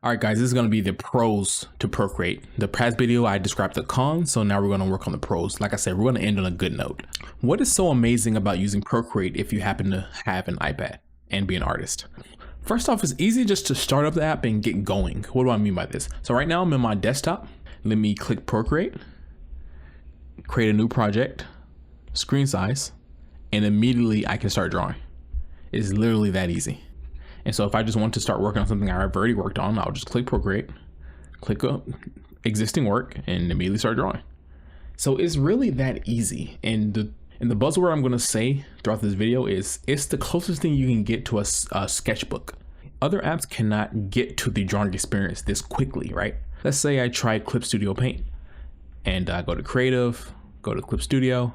All right, guys, this is going to be the pros to Procreate. The past video, I described the cons, so now we're going to work on the pros. Like I said, we're going to end on a good note. What is so amazing about using Procreate if you happen to have an iPad and be an artist? First off, it's easy just to start up the app and get going. What do I mean by this? So right now I'm in my desktop. Let me click Procreate, create a new project, screen size, and immediately I can start drawing. It's literally that easy. And so if I just want to start working on something I've already worked on, I'll just click Procreate, click up existing work, and immediately start drawing. So it's really that easy. And the buzzword I'm going to say throughout this video is it's the closest thing you can get to a sketchbook. Other apps cannot get to the drawing experience this quickly, right? Let's say I try Clip Studio Paint and I go to Creative, go to Clip Studio.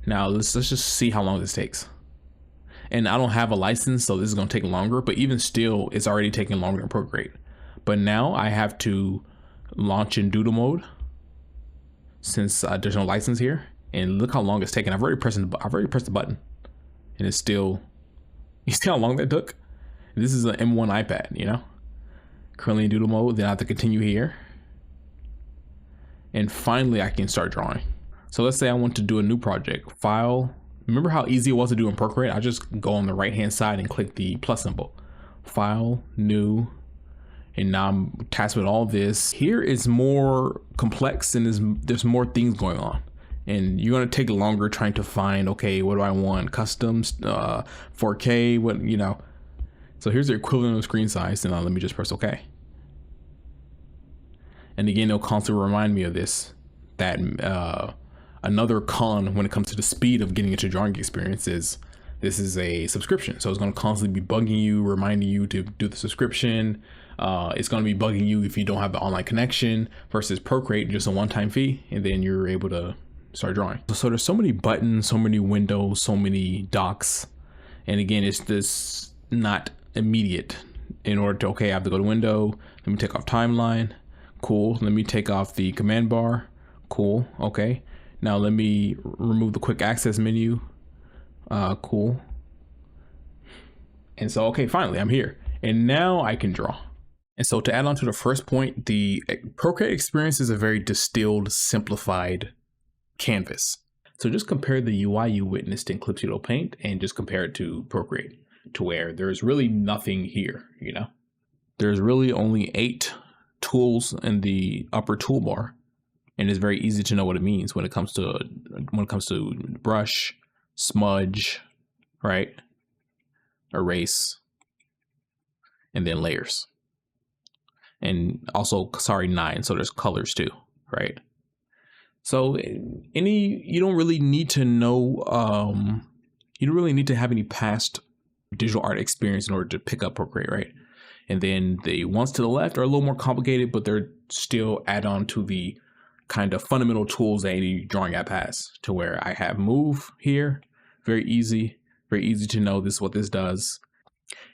Now let's just see how long this takes. And I don't have a license, so this is going to take longer, but even still, it's already taking longer than Procreate. But now I have to launch in doodle mode since there's no license here. And look how long it's taken. I've already pressed the button, and it's still, you see how long that took? This is an M1 iPad, you know? Currently in doodle mode, then I have to continue here. And finally, I can start drawing. So let's say I want to do a new project. File. Remember how easy it was to do in Procreate? I just go on the right hand side and click the plus symbol. File, new, and now I'm tasked with all this. Here is more complex and there's more things going on. And you're gonna take longer trying to find, okay, what do I want? Customs, 4K, what, you know. So here's the equivalent of screen size, and now let me just press okay. And again, it'll constantly remind me of this, that another con when it comes to the speed of getting into drawing experience is this is a subscription. So it's going to constantly be bugging you, reminding you to do the subscription. It's going to be bugging you if you don't have the online connection versus Procreate, just a one-time fee. And then you're able to start drawing. So there's so many buttons, so many windows, so many docs. And again, it's this not immediate in order to, okay, I have to go to window. Let me take off timeline. Cool. Let me take off the command bar. Cool. Okay. Now let me remove the quick access menu. Cool. And so, okay, finally I'm here. And now I can draw. And so to add on to the first point, the Procreate experience is a very distilled, simplified canvas. So just compare the UI you witnessed in Clip Studio Paint and just compare it to Procreate, to where there's really nothing here, you know? There's really only 8 tools in the upper toolbar. And it's very easy to know what it means when it comes to brush, smudge, right? Erase, and then layers. And also, sorry, 9. So there's colors too, right? So you don't really need to know, you don't really need to have any past digital art experience in order to pick up Procreate, right? And then the ones to the left are a little more complicated, but they're still add on to the kind of fundamental tools that any drawing app has, to where I have move here, very easy to know this is what this does.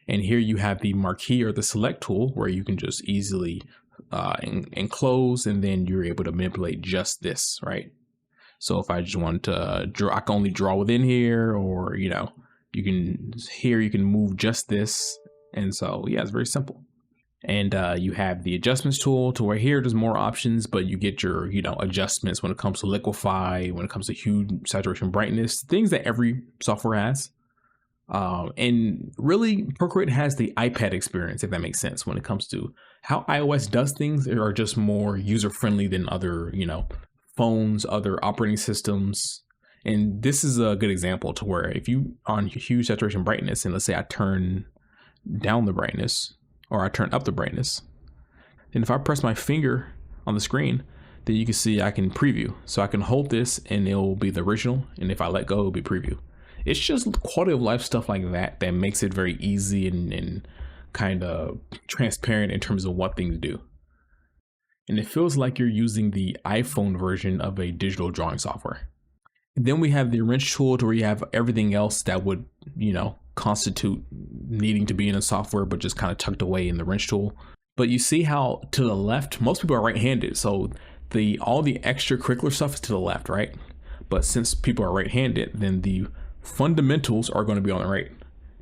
And here you have the marquee or the select tool where you can just easily enclose, and then you're able to manipulate just this, right? So if I just want to draw, I can only draw within here, or, you know, you can move just this. And so, yeah, it's very simple. And you have the adjustments tool, to where here there's more options, but you get your, you know, adjustments when it comes to liquify, when it comes to hue, saturation, brightness, things that every software has. And really, Procreate has the iPad experience, if that makes sense, when it comes to how iOS does things. Are just more user-friendly than other, you know, phones, other operating systems. And this is a good example, to where if you on hue, saturation, brightness, and let's say I turn down the brightness, or I turn up the brightness, and if I press my finger on the screen, then you can see I can preview. So I can hold this and it'll be the original, and if I let go, it'll be preview. It's just quality of life stuff like that that makes it very easy and kind of transparent in terms of what things do. And it feels like you're using the iPhone version of a digital drawing software. And then we have the wrench tool, to where you have everything else that would, you know, constitute needing to be in a software, but just kind of tucked away in the wrench tool. But you see how to the left, most people are right-handed, so all the extracurricular stuff is to the left, right? But since people are right-handed, then the fundamentals are going to be on the right,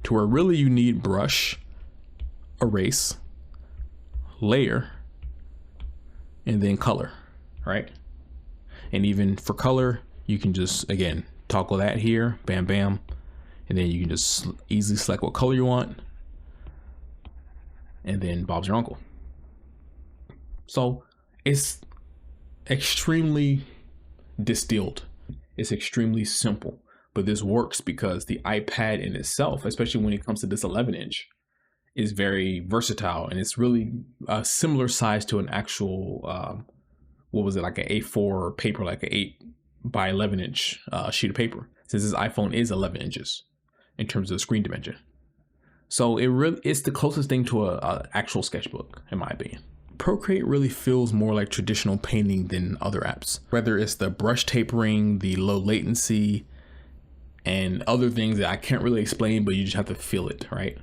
to where really you need brush, erase, layer, and then color, right? And even for color, you can just, again, toggle that here, bam, bam. And then you can just easily select what color you want. And then Bob's your uncle. So it's extremely distilled. It's extremely simple, but this works because the iPad in itself, especially when it comes to this 11-inch, is very versatile, and it's really a similar size to an actual, what was it, like an A4 paper, like an 8 by 11-inch sheet of paper, since this iPhone is 11 inches in terms of screen dimension. So it's the closest thing to a actual sketchbook, in my opinion. Procreate really feels more like traditional painting than other apps, whether it's the brush tapering, the low latency, and other things that I can't really explain, but you just have to feel it, right?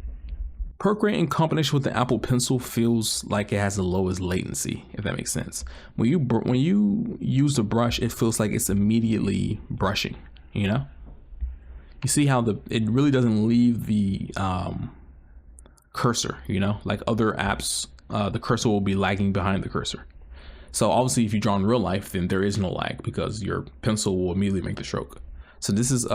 Procreate in combination with the Apple Pencil feels like it has the lowest latency, if that makes sense. When you use the brush, it feels like it's immediately brushing, you know? You see how it really doesn't leave the cursor, you know? Like other apps, the cursor will be lagging behind the cursor. So obviously if you draw in real life, then there is no lag because your pencil will immediately make the stroke. So this is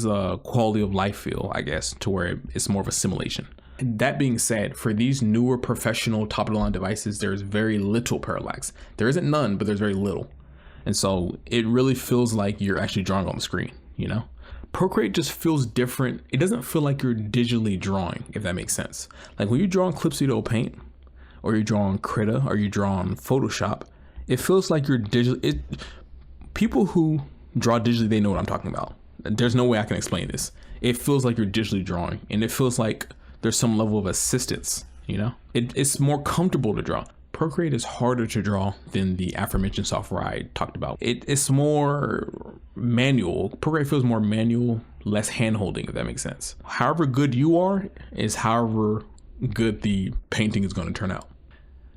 a quality of life feel, I guess, to where it's more of a simulation. That being said, for these newer professional top of the line devices, there's very little parallax. There isn't none, but there's very little. And so it really feels like you're actually drawing on the screen, you know? Procreate just feels different. It doesn't feel like you're digitally drawing, if that makes sense. Like when you draw on Clip Studio Paint, or you draw on Krita, or you draw on Photoshop, it feels like you're people who draw digitally, they know what I'm talking about. There's no way I can explain this. It feels like you're digitally drawing, and it feels like there's some level of assistance, you know? It's more comfortable to draw. Procreate is harder to draw than the aforementioned software I talked about. It's more manual. Procreate feels more manual, less hand-holding, if that makes sense. However good you are is however good the painting is going to turn out.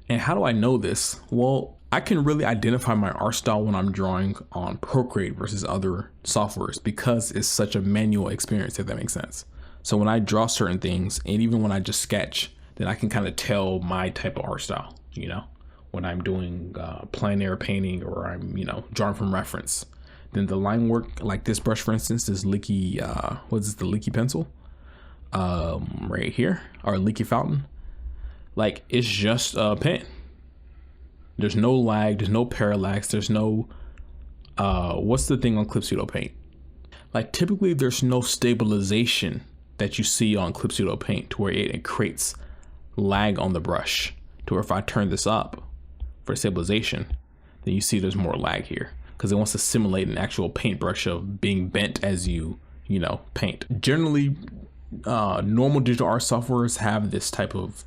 And how do I know this? Well, I can really identify my art style when I'm drawing on Procreate versus other softwares because it's such a manual experience, if that makes sense. So when I draw certain things, and even when I just sketch, then I can kind of tell my type of art style, you know, when I'm doing plein air painting or I'm, you know, drawing from reference. Then the line work, like this brush, for instance, this leaky, what is this, the leaky pencil? Right here, or leaky fountain. Like, it's just a pen. There's no lag, there's no parallax, there's no, what's the thing on Clip Studio Paint? Like typically there's no stabilization that you see on Clip Studio Paint to where it creates lag on the brush. To where if I turn this up for stabilization, then you see there's more lag here because it wants to simulate an actual paintbrush of being bent as you know, paint. Generally, normal digital art softwares have this type of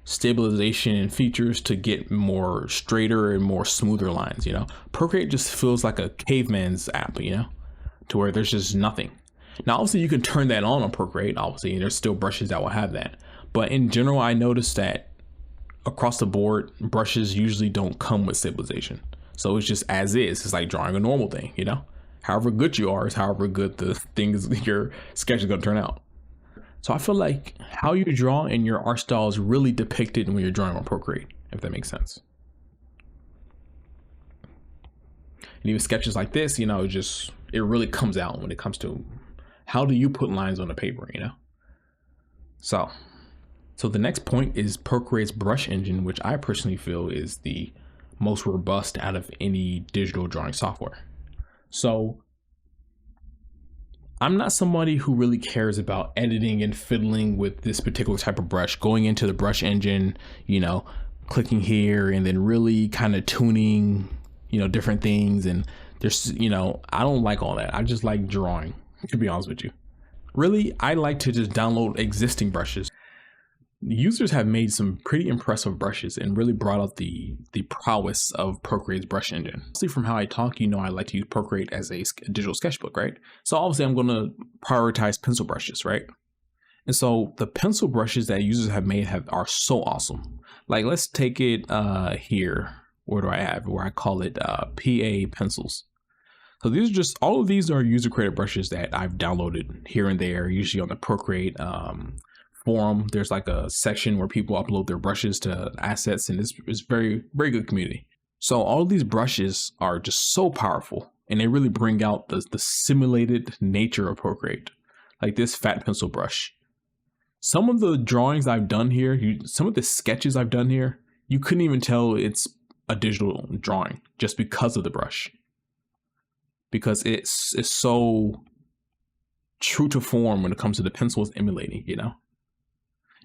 stabilization and features to get more straighter and more smoother lines, you know. Procreate just feels like a caveman's app, you know, to where there's just nothing. Now obviously you can turn that on Procreate, obviously, and there's still brushes that will have that, but in general I noticed that across the board brushes usually don't come with stabilization, so it's just as is. It's like drawing a normal thing, you know. However good you are is however good the things your sketch is going to turn out. So I feel like how you draw and your art style is really depicted when you're drawing on Procreate, if that makes sense. And even sketches like this, you know, it really comes out when it comes to how do you put lines on the paper, you know? So the next point is Procreate's brush engine, which I personally feel is the most robust out of any digital drawing software. So I'm not somebody who really cares about editing and fiddling with this particular type of brush, going into the brush engine, you know, clicking here and then really kind of tuning, you know, different things. And there's, you know, I don't like all that. I just like drawing, to be honest with you. Really, I like to just download existing brushes. Users have made some pretty impressive brushes and really brought out the prowess of Procreate's brush engine. See, from how I talk, you know, I like to use Procreate as a digital sketchbook, right? So obviously I'm going to prioritize pencil brushes, right? And so the pencil brushes that users have made are so awesome. Like, let's take it here. Where do I have? Where I call it PA pencils. So these are just, all of these are user created brushes that I've downloaded here and there, usually on the Procreate forum. There's like a section where people upload their brushes to assets, and it's very, very good community. So all of these brushes are just so powerful, and they really bring out the simulated nature of Procreate. Like this fat pencil brush. Some of the drawings I've done here, some of the sketches I've done here, you couldn't even tell it's a digital drawing just because of the brush. Because it's so true to form when it comes to the pencils emulating, you know?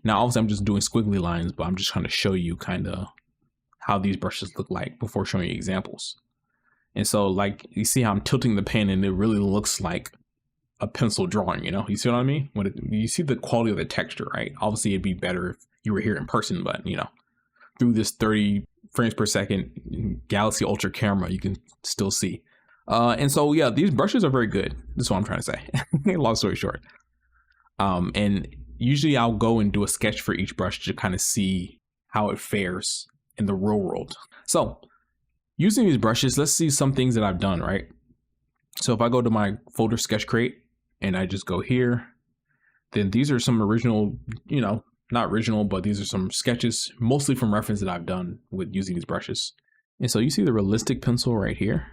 Now, obviously I'm just doing squiggly lines, but I'm just trying to show you kind of how these brushes look like before showing you examples. And so like you see how I'm tilting the pen and it really looks like a pencil drawing, you know? You see what I mean? You see the quality of the texture, right? Obviously it'd be better if you were here in person, but you know, through this 30 frames per second Galaxy Ultra camera, you can still see. And so yeah, these brushes are very good. That's what I'm trying to say. Long story short. And usually I'll go and do a sketch for each brush to kind of see how it fares in the real world. So using these brushes, let's see some things that I've done, right? So if I go to my folder Sketch Create and I just go here, then these are some original, you know, not original, but these are some sketches, mostly from reference that I've done with using these brushes. And so you see the realistic pencil right here.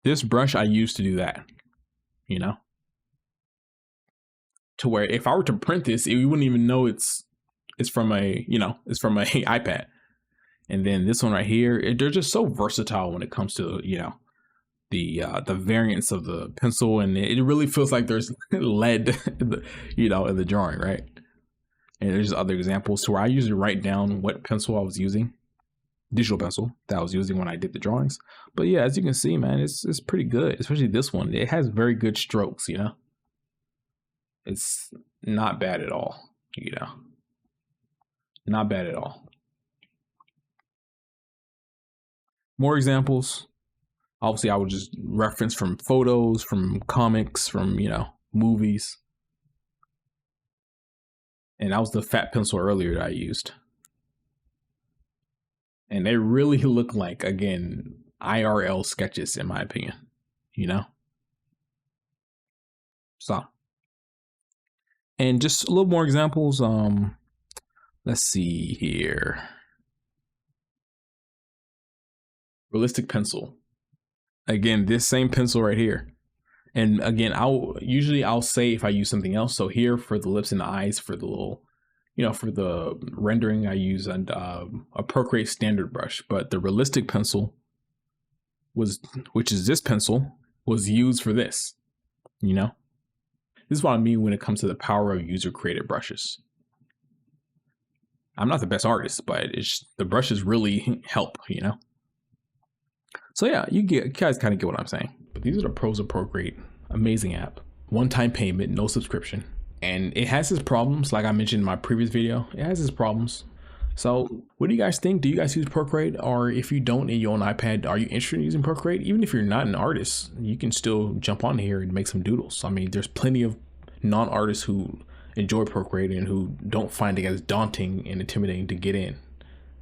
This brush I used to do that, you know, to where if I were to print this, you wouldn't even know it's from a, you know, it's from a iPad. And then this one right here, they're just so versatile when it comes to, you know, the variance of the pencil, and it really feels like there's lead, you know, in the drawing, right? And there's other examples to where I usually write down what pencil I was using, digital pencil that I was using when I did the drawings. But yeah, as you can see, man, it's pretty good, especially this one. It has very good strokes, you know. It's not bad at all, you know. Not bad at all. More examples. Obviously, I would just reference from photos, from comics, from, you know, movies. And that was the fat pencil earlier that I used. And they really look like, again, IRL sketches, in my opinion, you know? So, and just a little more examples. Let's see here. Realistic pencil. Again, this same pencil right here. And again, I'll say if I use something else. So here for the lips and the eyes, for the little, you know, for the rendering, I use a Procreate standard brush. But the realistic pencil which is this pencil, was used for this, you know? This is what I mean when it comes to the power of user created brushes. I'm not the best artist, but the brushes really help, you know? So yeah, you guys kind of get what I'm saying. But these are the pros of Procreate. Amazing app. One-time payment, no subscription. And it has its problems, like I mentioned in my previous video. It has its problems. So what do you guys think? Do you guys use Procreate? Or if you don't and you own an iPad, are you interested in using Procreate? Even if you're not an artist, you can still jump on here and make some doodles. I mean, there's plenty of non-artists who enjoy Procreate and who don't find it as daunting and intimidating to get in.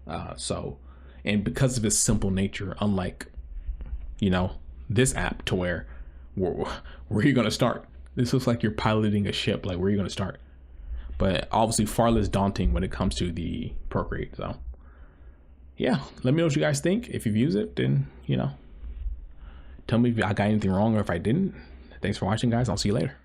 And because of its simple nature, unlike, you know, this app to where are you going to start? This looks like you're piloting a ship. Like, where are you going to start? But obviously far less daunting when it comes to the Procreate. So yeah, let me know what you guys think. If you've used it, then, you know, tell me if I got anything wrong or if I didn't. Thanks for watching, guys. I'll see you later.